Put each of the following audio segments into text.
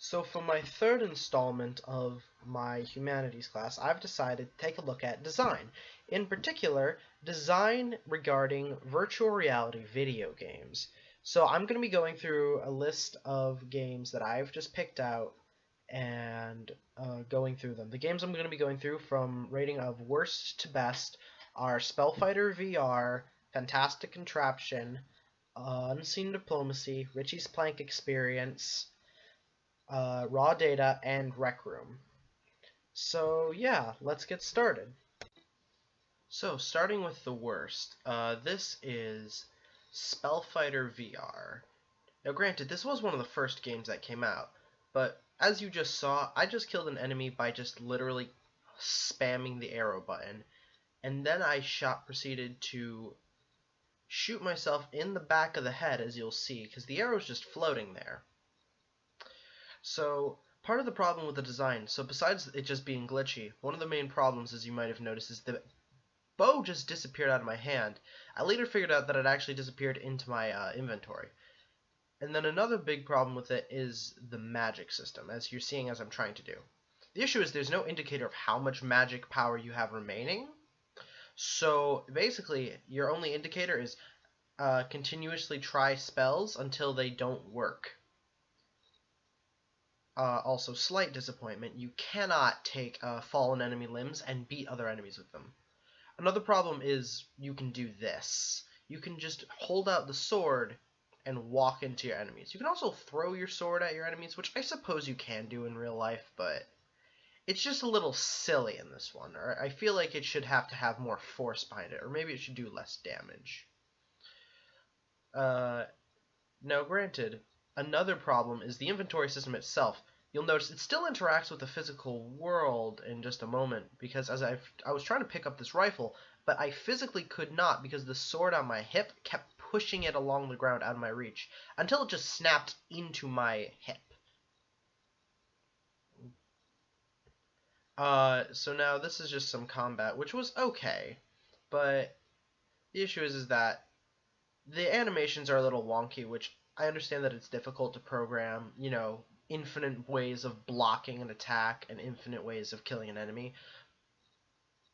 So for my third installment of my humanities class, I've decided to take a look at design. In particular, design regarding virtual reality video games. So I'm going to be going through a list of games that I've just picked out and going through them. The games I'm going to be going through from rating of worst to best are Spellfighter VR, Fantastic Contraption, Unseen Diplomacy, Richie's Plank Experience, raw data, and rec room. So yeah, let's get started. So starting with the worst, this is Spellfighter VR. Now granted, this was one of the first games that came out, but as you just saw, I just killed an enemy by just literally spamming the arrow button, and then I proceeded to shoot myself in the back of the head, as you'll see, because the arrow's just floating there. So part of the problem with the design, so besides it just being glitchy, one of the main problems, as you might have noticed, is the bow just disappeared out of my hand. I later figured out that it actually disappeared into my inventory. And then another big problem with it is the magic system, as you're seeing as I'm trying to do. The issue is there's no indicator of how much magic power you have remaining. So basically, your only indicator is continuously try spells until they don't work. Also, slight disappointment, you cannot take fallen enemy limbs and beat other enemies with them. Another problem is you can do this. You can just hold out the sword and walk into your enemies. You can also throw your sword at your enemies, which I suppose you can do in real life, but it's just a little silly in this one. Or I feel like it should have to have more force behind it, or maybe it should do less damage. Now granted, another problem is the inventory system itself. You'll notice it still interacts with the physical world in just a moment, because as I was trying to pick up this rifle, but I physically could not because the sword on my hip kept pushing it along the ground out of my reach until it just snapped into my hip. So now this is just some combat, which was okay, but the issue is that the animations are a little wonky, which I understand that it's difficult to program, you know, infinite ways of blocking an attack and infinite ways of killing an enemy.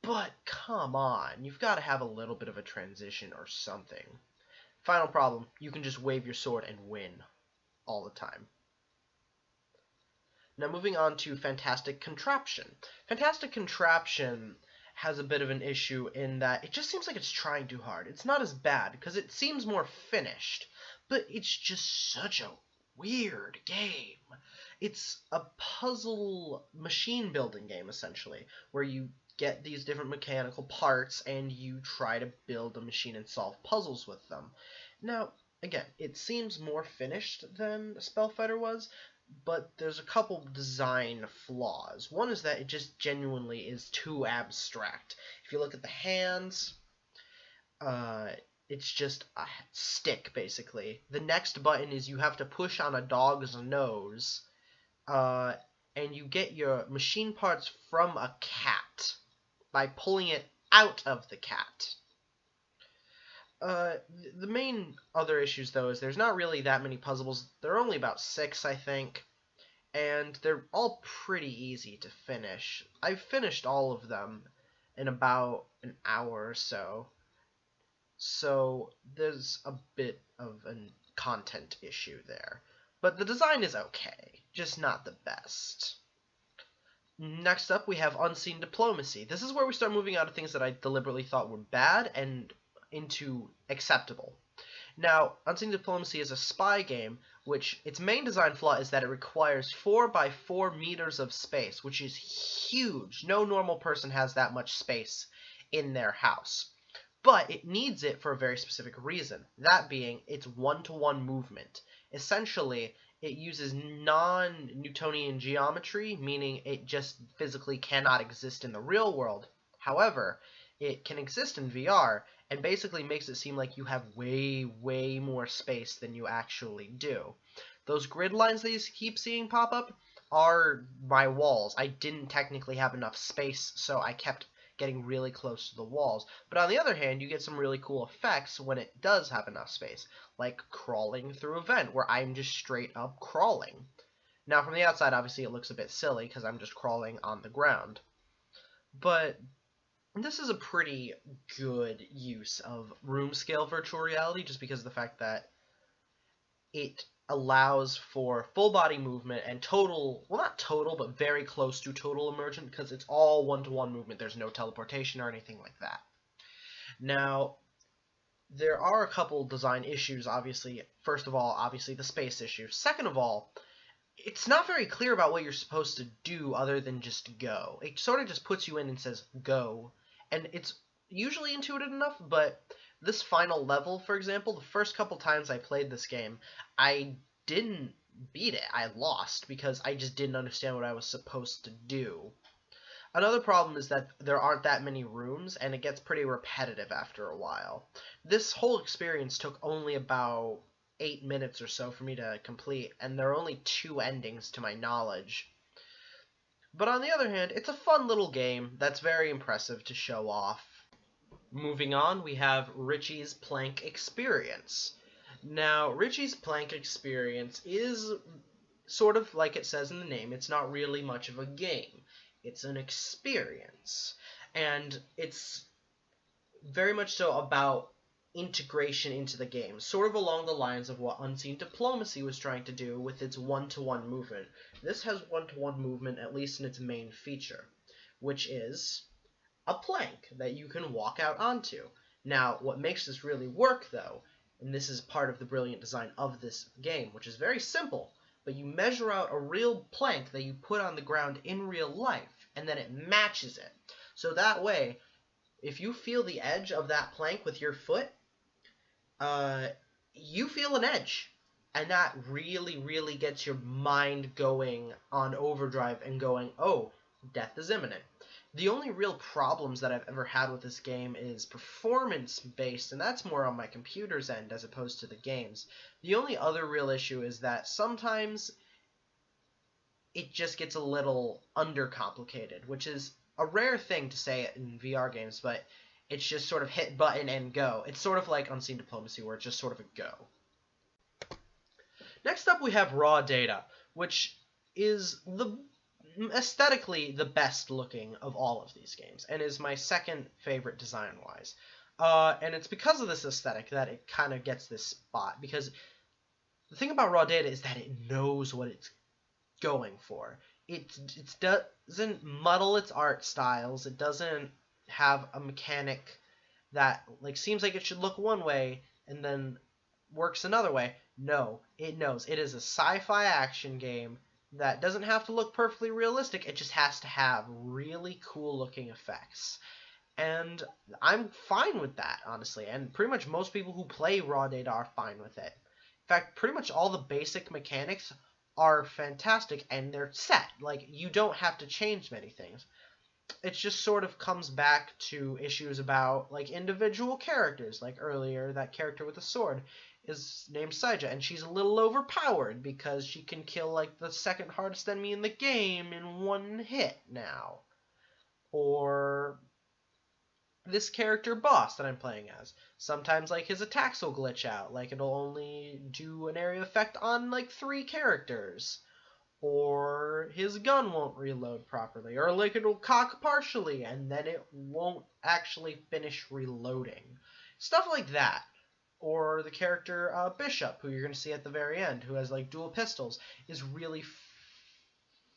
But come on, you've got to have a little bit of a transition or something. Final problem, you can just wave your sword and win all the time. Now moving on to Fantastic Contraption. Fantastic Contraption has a bit of an issue in that it just seems like it's trying too hard. It's not as bad because it seems more finished, but it's just such a weird game. It's a puzzle machine building game, essentially, where you get these different mechanical parts and you try to build a machine and solve puzzles with them. Now, again, it seems more finished than Spellfighter was, but there's a couple design flaws. One is that it just genuinely is too abstract. If you look at the hands, it's just a stick, basically. The next button is you have to push on a dog's nose, and you get your machine parts from a cat by pulling it out of the cat. The main other issues, though, is there's not really that many puzzles. There are only about 6, I think, and they're all pretty easy to finish. I've finished all of them in about an hour or so. So there's a bit of a content issue there. But the design is okay, just not the best. Next up, we have Unseen Diplomacy. This is where we start moving out of things that I deliberately thought were bad and into acceptable. Now, Unseen Diplomacy is a spy game, which its main design flaw is that it requires 4 by 4 meters of space, which is huge. No normal person has that much space in their house. But it needs it for a very specific reason, that being its one-to-one movement. Essentially, it uses non-Newtonian geometry, meaning it just physically cannot exist in the real world. However, it can exist in VR, and basically makes it seem like you have way, way more space than you actually do. Those grid lines that you keep seeing pop up are my walls. I didn't technically have enough space, so I kept getting really close to the walls. But on the other hand, you get some really cool effects when it does have enough space, like crawling through a vent, where I'm just straight up crawling. Now, from the outside, obviously, it looks a bit silly because I'm just crawling on the ground. But this is a pretty good use of room scale virtual reality just because of the fact that it allows for full body movement and total, well, not total, but very close to total immersion because it's all one-to-one movement. There's no teleportation or anything like that. Now, there are a couple design issues, obviously. First of all, obviously the space issue. Second of all, it's not very clear about what you're supposed to do other than just go. It sort of just puts you in and says, go. And it's usually intuitive enough, but this final level, for example, the first couple times I played this game, I didn't beat it. I lost because I just didn't understand what I was supposed to do. Another problem is that there aren't that many rooms, and it gets pretty repetitive after a while. This whole experience took only about 8 minutes or so for me to complete, and there are only 2 endings to my knowledge. But on the other hand, it's a fun little game that's very impressive to show off. Moving on, we have Richie's Plank Experience. Now, Richie's Plank Experience is sort of like it says in the name. It's not really much of a game. It's an experience. And it's very much so about integration into the game, sort of along the lines of what Unseen Diplomacy was trying to do with its one-to-one movement. This has one-to-one movement, at least in its main feature, which is a plank that you can walk out onto. Now, what makes this really work, though, and this is part of the brilliant design of this game, which is very simple, but you measure out a real plank that you put on the ground in real life, and then it matches it. So that way, if you feel the edge of that plank with your foot, you feel an edge. And that really, really gets your mind going on overdrive and going, oh, death is imminent. The only real problems that I've ever had with this game is performance-based, and that's more on my computer's end as opposed to the game's. The only other real issue is that sometimes it just gets a little undercomplicated, which is a rare thing to say in VR games, but it's just sort of hit button and go. It's sort of like Unseen Diplomacy, where it's just sort of a go. Next up, we have Raw Data, which is aesthetically the best looking of all of these games, and is my second favorite design-wise. And it's because of this aesthetic that it kind of gets this spot, because the thing about Raw Data is that it knows what it's going for. It doesn't muddle its art styles. It doesn't have a mechanic that seems like it should look one way and then works another way. No, it knows. It is a sci-fi action game that doesn't have to look perfectly realistic. It just has to have really cool looking effects. And I'm fine with that, honestly. And pretty much most people who play Raw Data are fine with it. In fact, pretty much all the basic mechanics are fantastic and they're set. You don't have to change many things. It just sort of comes back to issues about individual characters. Like earlier, that character with the sword is named Saija, and she's a little overpowered because she can kill the second hardest enemy in the game in one hit now. Or this character boss that I'm playing as. Sometimes his attacks will glitch out. It'll only do an area effect on 3 characters. Or his gun won't reload properly. Or it'll cock partially and then it won't actually finish reloading. Stuff like that. Or the character Bishop, who you're going to see at the very end, who has dual pistols, is really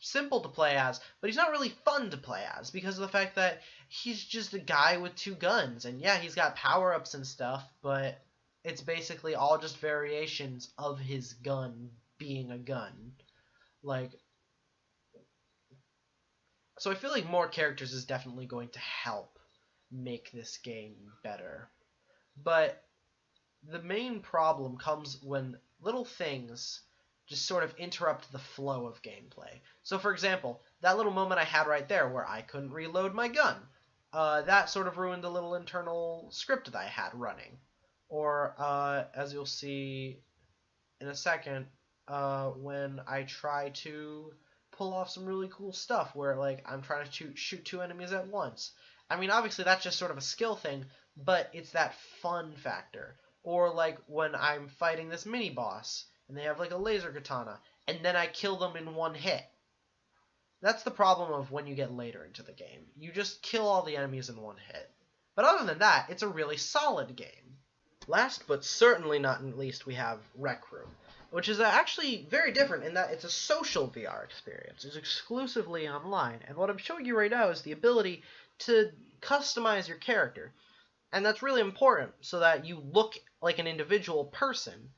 simple to play as, but he's not really fun to play as because of the fact that he's just a guy with 2 guns. And yeah, he's got power-ups and stuff, but it's basically all just variations of his gun being a gun. So I feel like more characters is definitely going to help make this game better. But the main problem comes when little things just sort of interrupt the flow of gameplay. So for example, that little moment I had right there where I couldn't reload my gun, that sort of ruined the little internal script that I had running. Or as you'll see in a second, when I try to pull off some really cool stuff where I'm trying to shoot 2 enemies at once. I mean, obviously that's just sort of a skill thing, but it's that fun factor. Or when I'm fighting this mini boss and they have a laser katana and then I kill them in one hit. That's the problem of when you get later into the game. You just kill all the enemies in one hit. But other than that, it's a really solid game. Last but certainly not least, we have Rec Room, which is actually very different in that it's a social VR experience. It's exclusively online, and what I'm showing you right now is the ability to customize your character. And that's really important so that you look like an individual person.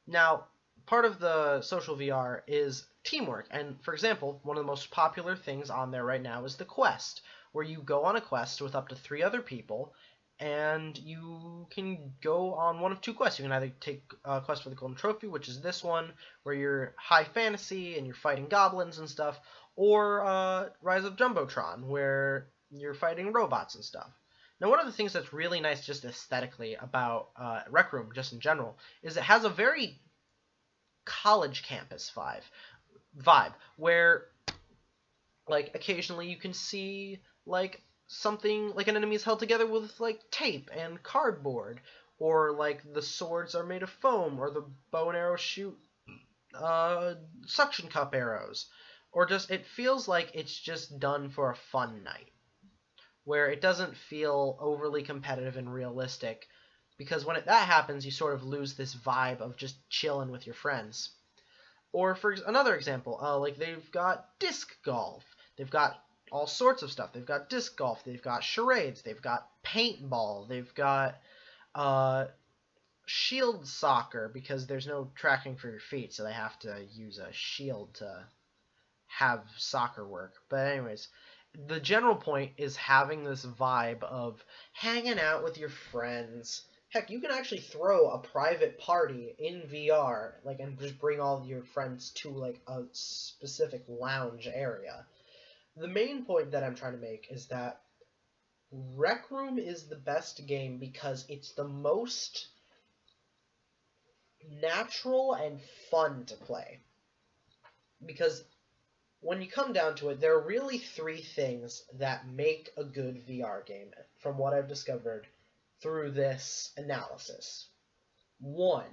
Now, part of the social VR is teamwork. And for example, one of the most popular things on there right now is the quest, where you go on a quest with up to 3 other people, and you can go on one of 2 quests. You can either take a quest for the Golden Trophy, which is this one, where you're high fantasy and you're fighting goblins and stuff, or Rise of Jumbotron, where you're fighting robots and stuff. Now, one of the things that's really nice just aesthetically about Rec Room, just in general, is it has a very college campus vibe, where, like, occasionally you can see, like, something, like an enemy is held together with, like, tape and cardboard, or, like, the swords are made of foam, or the bow and arrows shoot suction cup arrows, or just, it feels like it's just done for a fun night, where it doesn't feel overly competitive and realistic, because when that happens, you sort of lose this vibe of just chilling with your friends. Or for another example, like they've got disc golf. They've got all sorts of stuff. They've got disc golf. They've got charades. They've got paintball. They've got shield soccer, because there's no tracking for your feet, so they have to use a shield to have soccer work. But anyways, the general point is having this vibe of hanging out with your friends. Heck, you can actually throw a private party in VR, like, and just bring all of your friends to, like, a specific lounge area. The main point that I'm trying to make is that Rec Room is the best game because it's the most natural and fun to play. Because when you come down to it, there are really 3 things that make a good VR game, from what I've discovered through this analysis. 1,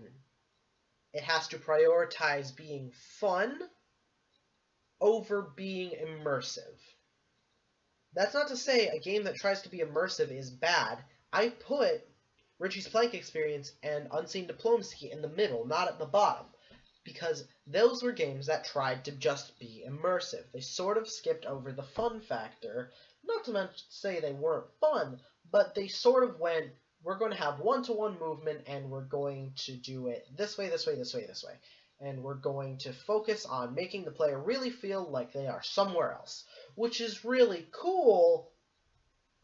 it has to prioritize being fun over being immersive. That's not to say a game that tries to be immersive is bad. I put Richie's Plank Experience and Unseen Diplomacy in the middle, not at the bottom, because those were games that tried to just be immersive. They sort of skipped over the fun factor, not to say they weren't fun, but they sort of went, we're going to have one-to-one movement, and we're going to do it this way, this way, this way, this way. And we're going to focus on making the player really feel like they are somewhere else, which is really cool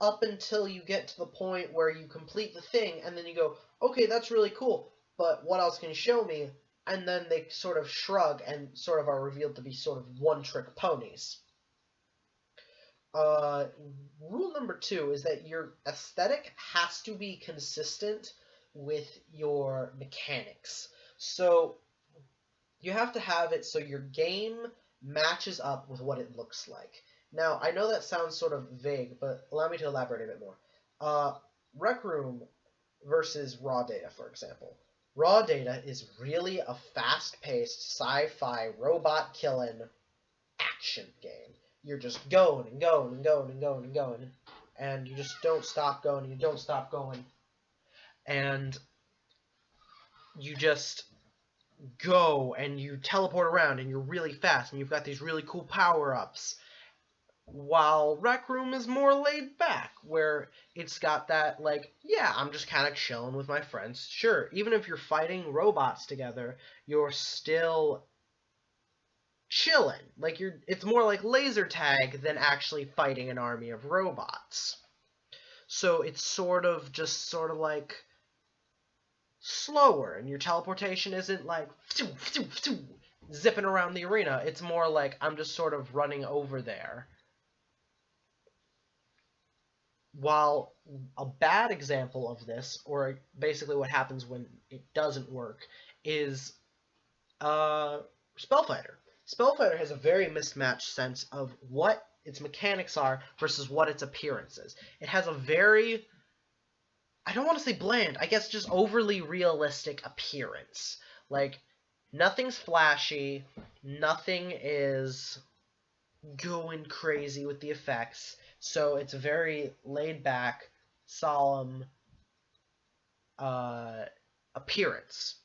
up until you get to the point where you complete the thing, and then you go, okay, that's really cool, but what else can you show me? And then they sort of shrug and sort of are revealed to be sort of one-trick ponies. Rule number 2 is that your aesthetic has to be consistent with your mechanics. So you have to have it so your game matches up with what it looks like. Now, I know that sounds sort of vague, but allow me to elaborate a bit more. Rec Room versus Raw Data, for example. Raw Data is really a fast-paced, sci-fi, robot-killing action game. You're just going and going and going and going and going, and you just don't stop going and you don't stop going. And you just go and you teleport around and you're really fast and you've got these really cool power-ups. While Rec Room is more laid back, where it's got that, like, yeah, I'm just kind of chilling with my friends. Sure, even if you're fighting robots together, you're still chilling. Like, it's more like laser tag than actually fighting an army of robots. So it's sort of like slower, and your teleportation isn't like zipping around the arena. It's more like I'm just sort of running over there. While a bad example of this, or basically what happens when it doesn't work, is Spellfighter. Spellfighter has a very mismatched sense of what its mechanics are versus what its appearance is. It has a very, I don't want to say bland, I guess just overly realistic appearance. Like, Nothing's flashy. Nothing is going crazy with the effects. So it's a very laid back, solemn uh, appearance.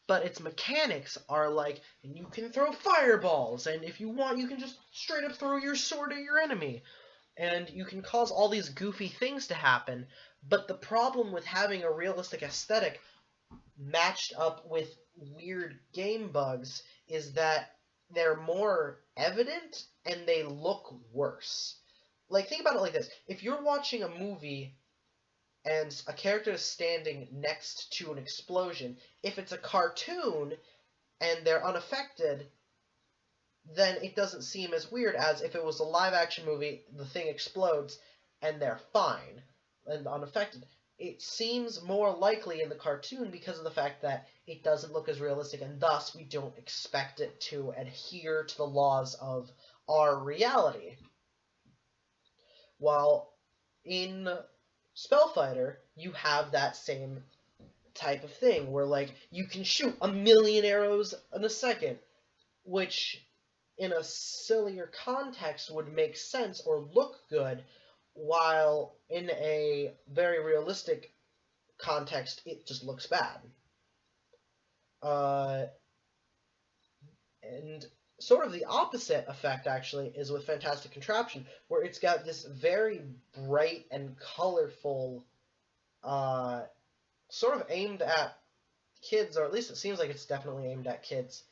But its mechanics are like, and you can throw fireballs, and if you want, you can just straight up throw your sword at your enemy. And you can cause all these goofy things to happen. But the problem with having a realistic aesthetic matched up with weird game bugs is that they're more evident and they look worse. Like, think about it like this. If you're watching a movie and a character is standing next to an explosion, if it's a cartoon and they're unaffected, then it doesn't seem as weird as if it was a live action movie, the thing explodes and they're fine and unaffected. It seems more likely in the cartoon because of the fact that it doesn't look as realistic, and thus we don't expect it to adhere to the laws of our reality. While in Spellfighter, you have that same type of thing where, like, you can shoot a million arrows in a second, which in a sillier context would make sense or look good, while in a very realistic context, it just looks bad. And sort of the opposite effect, actually, is with Fantastic Contraption, where it's got this very bright and colorful, sort of aimed at kids, or at least it seems like it's definitely aimed at kids,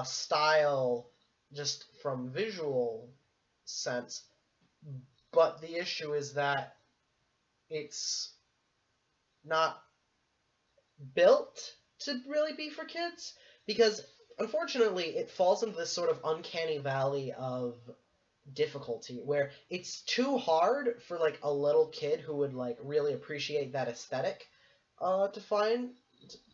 style, just from visual sense. But the issue is that it's not built to really be for kids, because unfortunately it falls into this sort of uncanny valley of difficulty where it's too hard for like a little kid who would like really appreciate that aesthetic to find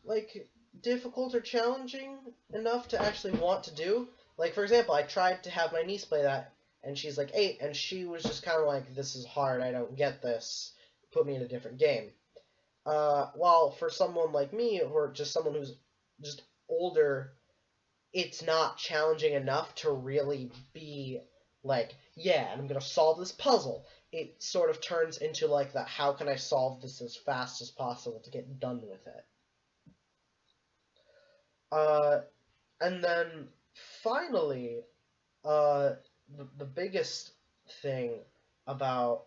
like difficult or challenging enough to actually want to do. Like, for example, I tried to have my niece play that, and she's like 8, and she was just kind of like, this is hard, I don't get this, put me in a different game. While for someone like me, or just someone who's just older, it's not challenging enough to really be like, yeah, I'm gonna solve this puzzle. It sort of turns into like that, how can I solve this as fast as possible to get done with it? Uh, and then finally, the biggest thing about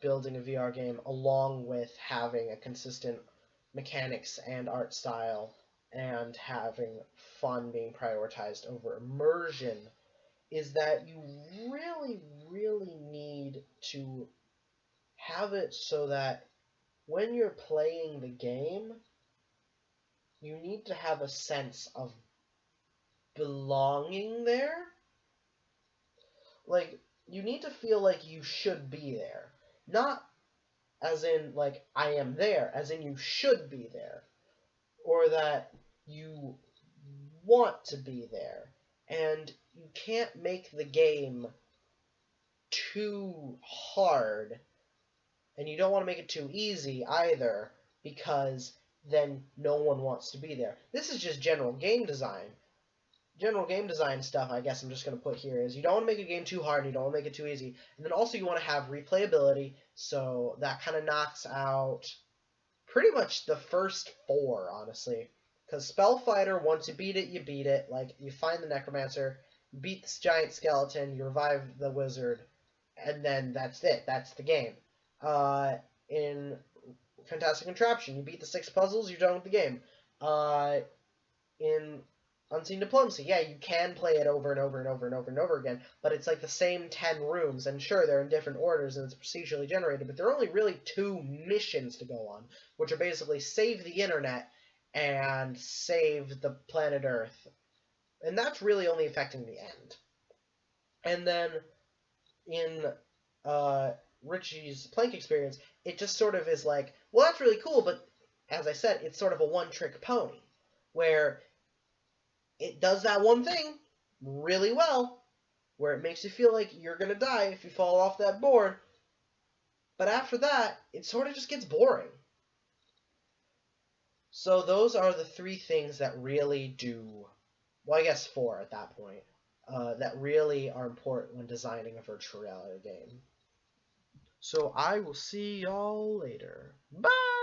building a VR game, along with having a consistent mechanics and art style and having fun being prioritized over immersion, is that you really, really need to have it so that when you're playing the game, you need to have a sense of belonging there. Like, you need to feel like you should be there. Not as in, like, I am there, as in you should be there. Or that you want to be there. And you can't make the game too hard, and you don't want to make it too easy either, because then no one wants to be there. This is just general game design. General game design stuff, I guess I'm just going to put here, is you don't want to make a game too hard, and you don't want to make it too easy. And then also you want to have replayability, so that kind of knocks out pretty much the first 4, honestly. Because Spellfighter, once you beat it, you beat it. Like, you find the Necromancer, beat this giant skeleton, you revive the wizard, and then that's it. That's the game. In Fantastic Contraption, you beat the 6 puzzles, you're done with the game. In Unseen Diplomacy, yeah, you can play it over and over and over and over and over again, but it's like the same 10 rooms, and sure, they're in different orders and it's procedurally generated, but there are only really 2 missions to go on, which are basically save the internet and save the planet Earth. And that's really only affecting the end. And then in Richie's Plank experience, it just sort of is like, well, that's really cool, but as I said, it's sort of a one-trick pony, where it does that one thing really well, where it makes you feel like you're going to die if you fall off that board, but after that, it sort of just gets boring. So those are the 3 things that really do, well, I guess 4 at that point, that really are important when designing a virtual reality game. So I will see y'all later. Bye!